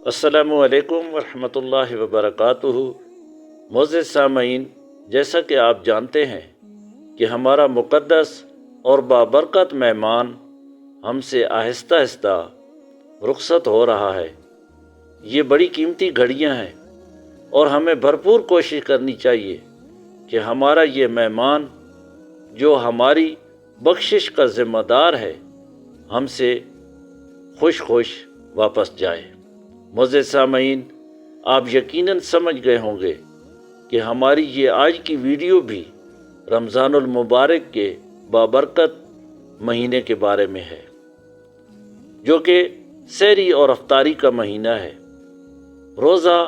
السلام علیکم ورحمۃ اللہ وبرکاتہ۔ معزز سامعین، جیسا کہ آپ جانتے ہیں کہ ہمارا مقدس اور بابرکت مہمان ہم سے آہستہ آہستہ رخصت ہو رہا ہے۔ یہ بڑی قیمتی گھڑیاں ہیں اور ہمیں بھرپور کوشش کرنی چاہیے کہ ہمارا یہ مہمان جو ہماری بخشش کا ذمہ دار ہے ہم سے خوش واپس جائے۔ معزز سامعین، آپ یقیناً سمجھ گئے ہوں گے کہ ہماری یہ آج کی ویڈیو بھی رمضان المبارک کے بابرکت مہینے کے بارے میں ہے، جو کہ سحری اور افطاری کا مہینہ ہے۔ روزہ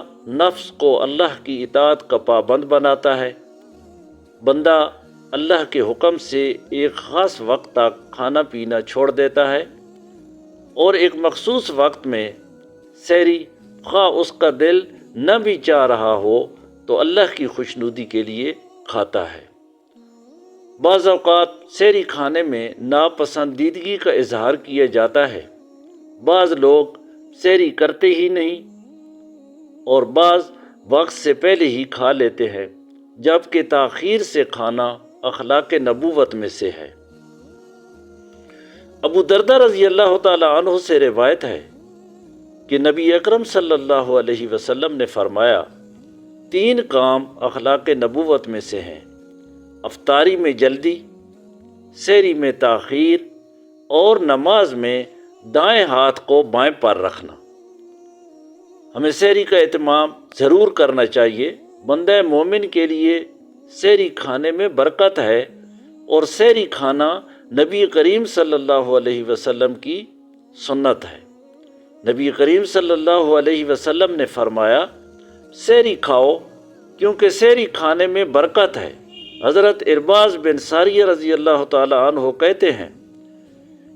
نفس کو اللہ کی اطاعت کا پابند بناتا ہے۔ بندہ اللہ کے حکم سے ایک خاص وقت تک کھانا پینا چھوڑ دیتا ہے اور ایک مخصوص وقت میں سحری، خواہ اس کا دل نہ بھی چاہ رہا ہو تو اللہ کی خوشنودی کے لیے کھاتا ہے۔ بعض اوقات سحری کھانے میں ناپسندیدگی کا اظہار کیا جاتا ہے۔ بعض لوگ سحری کرتے ہی نہیں اور بعض وقت سے پہلے ہی کھا لیتے ہیں، جبکہ تاخیر سے کھانا اخلاق نبوت میں سے ہے۔ ابو درداء رضی اللہ تعالی عنہ سے روایت ہے کہ نبی اکرم صلی اللہ علیہ وسلم نے فرمایا، 3 کام اخلاق نبوت میں سے ہیں: افطاری میں جلدی، سحری میں تاخیر اور نماز میں دائیں ہاتھ کو بائیں پر رکھنا۔ ہمیں سحری کا اہتمام ضرور کرنا چاہیے۔ بندہ مومن کے لیے سحری کھانے میں برکت ہے اور سحری کھانا نبی کریم صلی اللہ علیہ وسلم کی سنت ہے۔ نبی کریم صلی اللہ علیہ وسلم نے فرمایا، سحری کھاؤ کیونکہ سحری کھانے میں برکت ہے۔ حضرت ارباز بن ساریہ رضی اللہ تعالی عنہ کہتے ہیں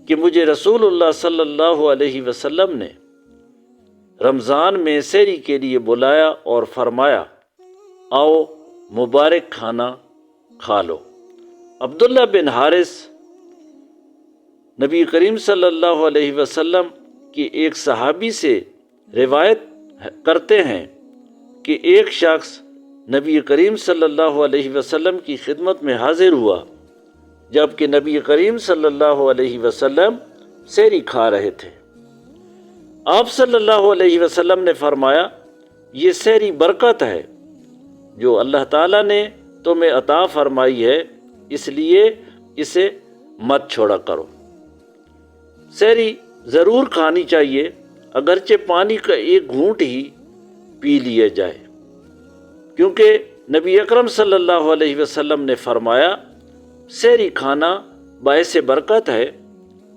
کہ مجھے رسول اللہ صلی اللہ علیہ وسلم نے رمضان میں سحری کے لیے بلایا اور فرمایا، آؤ مبارک کھانا کھا لو۔ عبداللہ بن حارث نبی کریم صلی اللہ علیہ وسلم کی ایک صحابی سے روایت کرتے ہیں کہ ایک شخص نبی کریم صلی اللہ علیہ وسلم کی خدمت میں حاضر ہوا جبکہ نبی کریم صلی اللہ علیہ وسلم سحری کھا رہے تھے۔ آپ صلی اللہ علیہ وسلم نے فرمایا، یہ سحری برکت ہے جو اللہ تعالیٰ نے تمہیں عطا فرمائی ہے، اس لیے اسے مت چھوڑا کرو۔ سحری ضرور کھانی چاہیے، اگرچہ پانی کا ایک گھونٹ ہی پی لیا جائے، کیونکہ نبی اکرم صلی اللہ علیہ وسلم نے فرمایا، سحری کھانا باعث برکت ہے،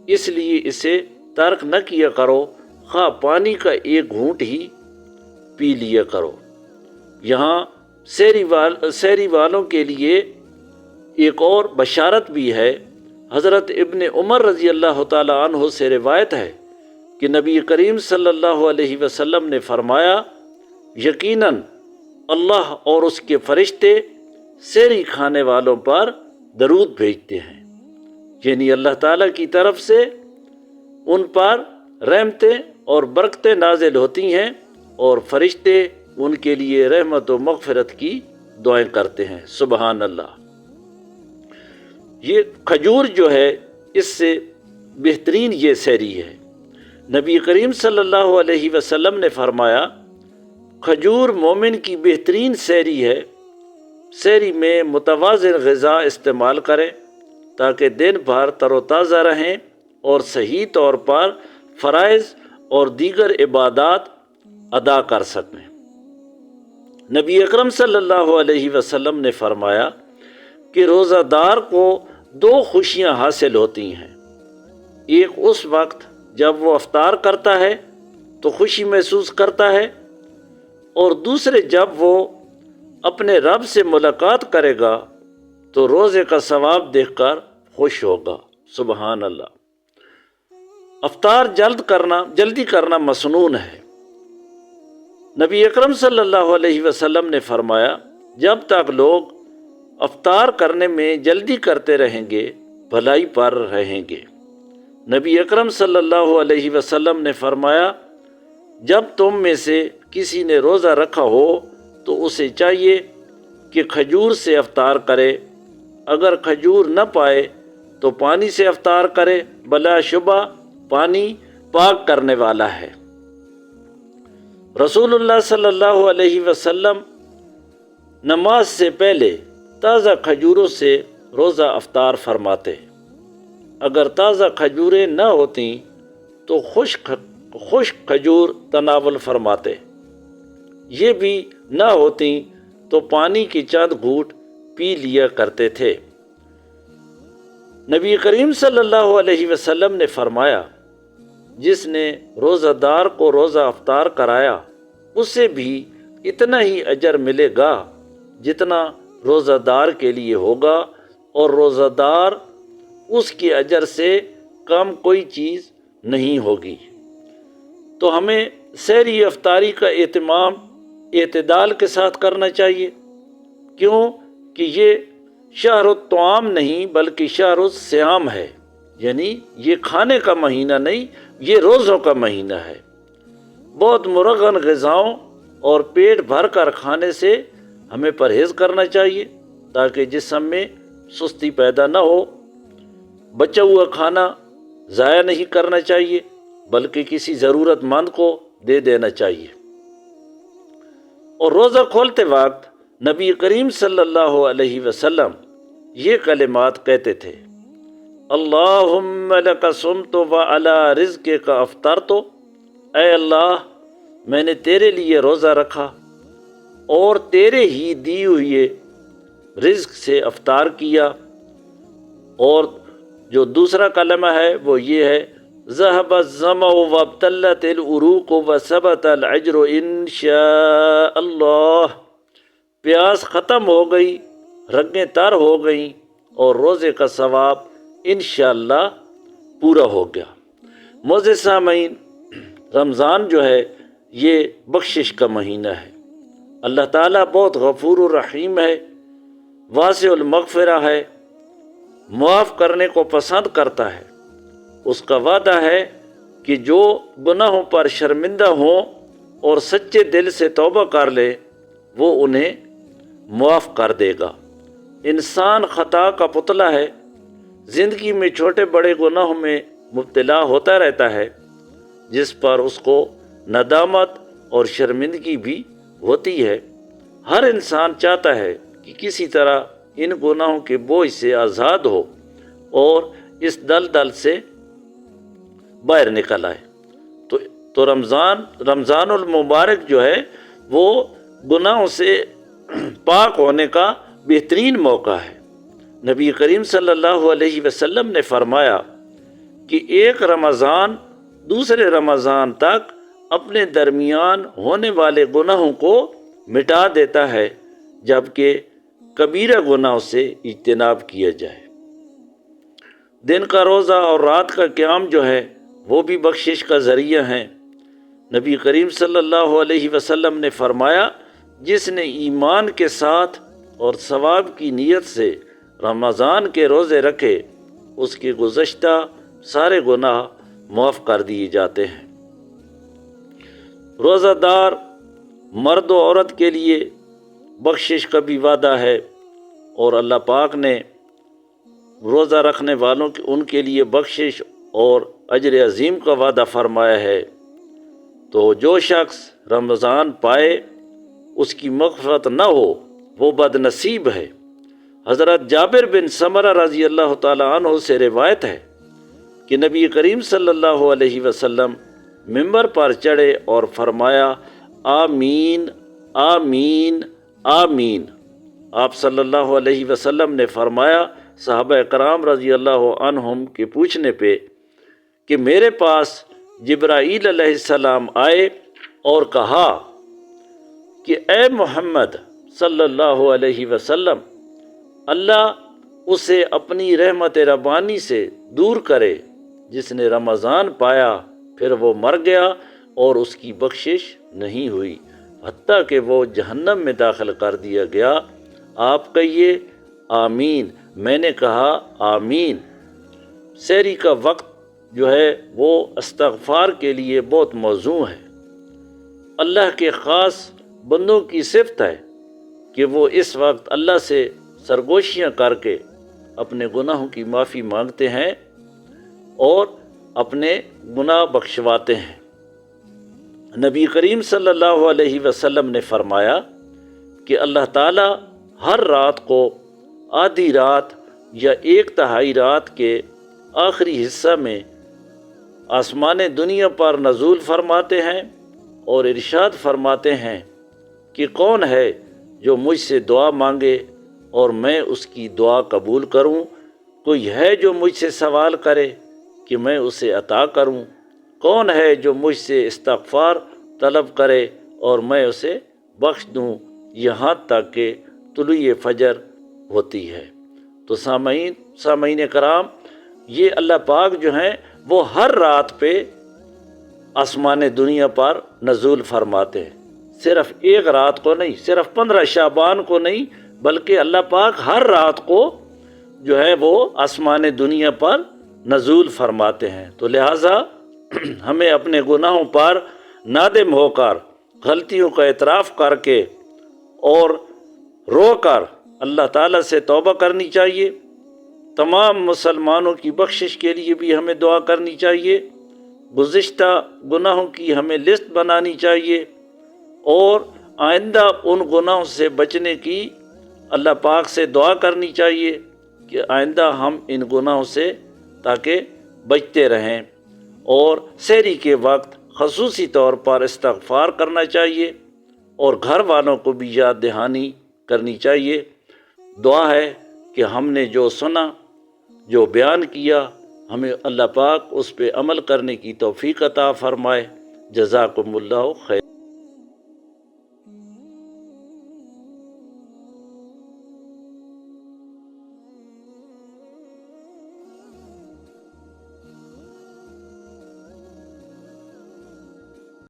اس لیے اسے ترک نہ کیا کرو، خواہ پانی کا ایک گھونٹ ہی پی لیا کرو۔ یہاں سحری والوں کے لیے ایک اور بشارت بھی ہے۔ حضرت ابن عمر رضی اللہ تعالی عنہ سے روایت ہے کہ نبی کریم صلی اللہ علیہ وسلم نے فرمایا، یقیناً اللہ اور اس کے فرشتے سحری کھانے والوں پر درود بھیجتے ہیں، یعنی اللہ تعالیٰ کی طرف سے ان پر رحمتیں اور برکتیں نازل ہوتی ہیں اور فرشتے ان کے لیے رحمت و مغفرت کی دعائیں کرتے ہیں۔ سبحان اللہ۔ یہ کھجور جو ہے اس سے بہترین یہ سحری ہے۔ نبی کریم صلی اللہ علیہ وسلم نے فرمایا، کھجور مومن کی بہترین سحری ہے۔ سحری میں متوازن غذا استعمال کریں تاکہ دن بھر تر و تازہ رہیں اور صحیح طور پر فرائض اور دیگر عبادات ادا کر سکیں۔ نبی اکرم صلی اللہ علیہ وسلم نے فرمایا کہ روزہ دار کو 2 خوشیاں حاصل ہوتی ہیں، ایک اس وقت جب وہ افطار کرتا ہے تو خوشی محسوس کرتا ہے، اور دوسرے جب وہ اپنے رب سے ملاقات کرے گا تو روزے کا ثواب دیکھ کر خوش ہوگا۔ سبحان اللہ۔ افطار جلدی کرنا مسنون ہے۔ نبی اکرم صلی اللہ علیہ وسلم نے فرمایا، جب تک لوگ افطار کرنے میں جلدی کرتے رہیں گے بھلائی پر رہیں گے۔ نبی اکرم صلی اللہ علیہ وسلم نے فرمایا، جب تم میں سے کسی نے روزہ رکھا ہو تو اسے چاہیے کہ کھجور سے افطار کرے، اگر کھجور نہ پائے تو پانی سے افطار کرے، بلا شبہ پانی پاک کرنے والا ہے۔ رسول اللہ صلی اللہ علیہ وسلم نماز سے پہلے تازہ کھجوروں سے روزہ افطار فرماتے، اگر تازہ کھجوریں نہ ہوتیں تو خشک کھجور تناول فرماتے، یہ بھی نہ ہوتیں تو پانی کی چند گھونٹ پی لیا کرتے تھے۔ نبی کریم صلی اللہ علیہ وسلم نے فرمایا، جس نے روزہ دار کو روزہ افطار کرایا اسے بھی اتنا ہی اجر ملے گا جتنا روزہ دار کے لیے ہوگا، اور روزہ دار اس کے اجر سے کم کوئی چیز نہیں ہوگی۔ تو ہمیں سحری افطاری کا اہتمام اعتدال کے ساتھ کرنا چاہیے، کیوں کہ یہ شہر الطعام نہیں بلکہ شہر الصیام ہے، یعنی یہ کھانے کا مہینہ نہیں، یہ روزوں کا مہینہ ہے۔ بہت مرغن غذاؤں اور پیٹ بھر کر کھانے سے ہمیں پرہیز کرنا چاہیے تاکہ جسم میں سستی پیدا نہ ہو۔ بچا ہوا کھانا ضائع نہیں کرنا چاہیے بلکہ کسی ضرورت مند کو دے دینا چاہیے۔ اور روزہ کھولتے وقت نبی کریم صلی اللہ علیہ وسلم یہ کلمات کہتے تھے، اللہم لک صمت وعلی رزقک افطرت، اے اللہ میں نے تیرے لیے روزہ رکھا اور تیرے ہی دی ہوئے رزق سے افطار کیا۔ اور جو دوسرا کلمہ ہے وہ یہ ہے، ذہب الظمأ وابتلت العروق وثبت الأجر انشاء اللہ، پیاس ختم ہو گئی، رگیں تر ہو گئیں اور روزے کا ثواب انشاءاللہ پورا ہو گیا۔ معزز سامعین، رمضان جو ہے یہ بخشش کا مہینہ ہے۔ اللہ تعالیٰ بہت غفور الرحیم ہے، واسع المغفرہ ہے، معاف کرنے کو پسند کرتا ہے۔ اس کا وعدہ ہے کہ جو گناہوں پر شرمندہ ہوں اور سچے دل سے توبہ کر لے وہ انہیں معاف کر دے گا۔ انسان خطا کا پتلا ہے، زندگی میں چھوٹے بڑے گناہوں میں مبتلا ہوتا رہتا ہے، جس پر اس کو ندامت اور شرمندگی بھی ہوتی ہے۔ ہر انسان چاہتا ہے کہ کسی طرح ان گناہوں کے بوجھ سے آزاد ہو اور اس دلدل سے باہر نکل آئے۔ تو رمضان المبارک جو ہے وہ گناہوں سے پاک ہونے کا بہترین موقع ہے۔ نبی کریم صلی اللہ علیہ وسلم نے فرمایا کہ ایک رمضان دوسرے رمضان تک اپنے درمیان ہونے والے گناہوں کو مٹا دیتا ہے، جبکہ کبیرہ گناہوں سے اجتناب کیا جائے۔ دن کا روزہ اور رات کا قیام جو ہے وہ بھی بخشش کا ذریعہ ہیں۔ نبی کریم صلی اللہ علیہ وسلم نے فرمایا، جس نے ایمان کے ساتھ اور ثواب کی نیت سے رمضان کے روزے رکھے اس کے گزشتہ سارے گناہ معاف کر دیے جاتے ہیں۔ روزہ دار مرد و عورت کے لیے بخشش کا بھی وعدہ ہے، اور اللہ پاک نے روزہ رکھنے والوں کی ان کے لیے بخشش اور اجر عظیم کا وعدہ فرمایا ہے۔ تو جو شخص رمضان پائے اس کی مغفرت نہ ہو وہ بد نصیب ہے۔ حضرت جابر بن سمرہ رضی اللہ تعالیٰ عنہ سے روایت ہے کہ نبی کریم صلی اللہ علیہ وسلم ممبر پر چڑھے اور فرمایا، آمین آمین آمین۔ آپ صلی اللہ علیہ وسلم نے فرمایا، صحابہ کرام رضی اللہ عنہم کے پوچھنے پہ کہ میرے پاس جبرائیل علیہ السلام آئے اور کہا کہ اے محمد صلی اللہ علیہ وسلم، اللہ اسے اپنی رحمت ربانی سے دور کرے جس نے رمضان پایا پھر وہ مر گیا اور اس کی بخشش نہیں ہوئی، حتیٰ کہ وہ جہنم میں داخل کر دیا گیا۔ آپ کہیے آمین۔ میں نے کہا آمین۔ سحری کا وقت جو ہے وہ استغفار کے لیے بہت موزوں ہے۔ اللہ کے خاص بندوں کی صفت ہے کہ وہ اس وقت اللہ سے سرگوشیاں کر کے اپنے گناہوں کی معافی مانگتے ہیں اور اپنے گناہ بخشواتے ہیں۔ نبی کریم صلی اللہ علیہ وسلم نے فرمایا کہ اللہ تعالیٰ ہر رات کو آدھی رات یا ایک تہائی رات کے آخری حصہ میں آسمان دنیا پر نزول فرماتے ہیں اور ارشاد فرماتے ہیں کہ کون ہے جو مجھ سے دعا مانگے اور میں اس کی دعا قبول کروں، کوئی ہے جو مجھ سے سوال کرے کہ میں اسے عطا کروں، کون ہے جو مجھ سے استغفار طلب کرے اور میں اسے بخش دوں یہاں تک کہ طلوع فجر ہوتی ہے۔ تو سامعین کرام، یہ اللہ پاک جو ہیں وہ ہر رات پہ آسمان دنیا پر نزول فرماتے ہیں، صرف ایک رات کو نہیں، صرف 15 شعبان کو نہیں، بلکہ اللہ پاک ہر رات کو جو ہے وہ آسمان دنیا پر نزول فرماتے ہیں۔ تو لہٰذا ہمیں اپنے گناہوں پر نادم ہو کر، غلطیوں کا اعتراف کر کے اور رو کر اللہ تعالیٰ سے توبہ کرنی چاہیے۔ تمام مسلمانوں کی بخشش کے لیے بھی ہمیں دعا کرنی چاہیے، گزشتہ گناہوں کی ہمیں لسٹ بنانی چاہیے اور آئندہ ان گناہوں سے بچنے کی اللہ پاک سے دعا کرنی چاہیے کہ آئندہ ہم ان گناہوں سے تاکہ بچتے رہیں، اور سحری کے وقت خصوصی طور پر استغفار کرنا چاہیے اور گھر والوں کو بھی یاد دہانی کرنی چاہیے۔ دعا ہے کہ ہم نے جو سنا، جو بیان کیا، ہمیں اللہ پاک اس پہ عمل کرنے کی توفیق عطا فرمائے۔ جزاکم اللہ خیر۔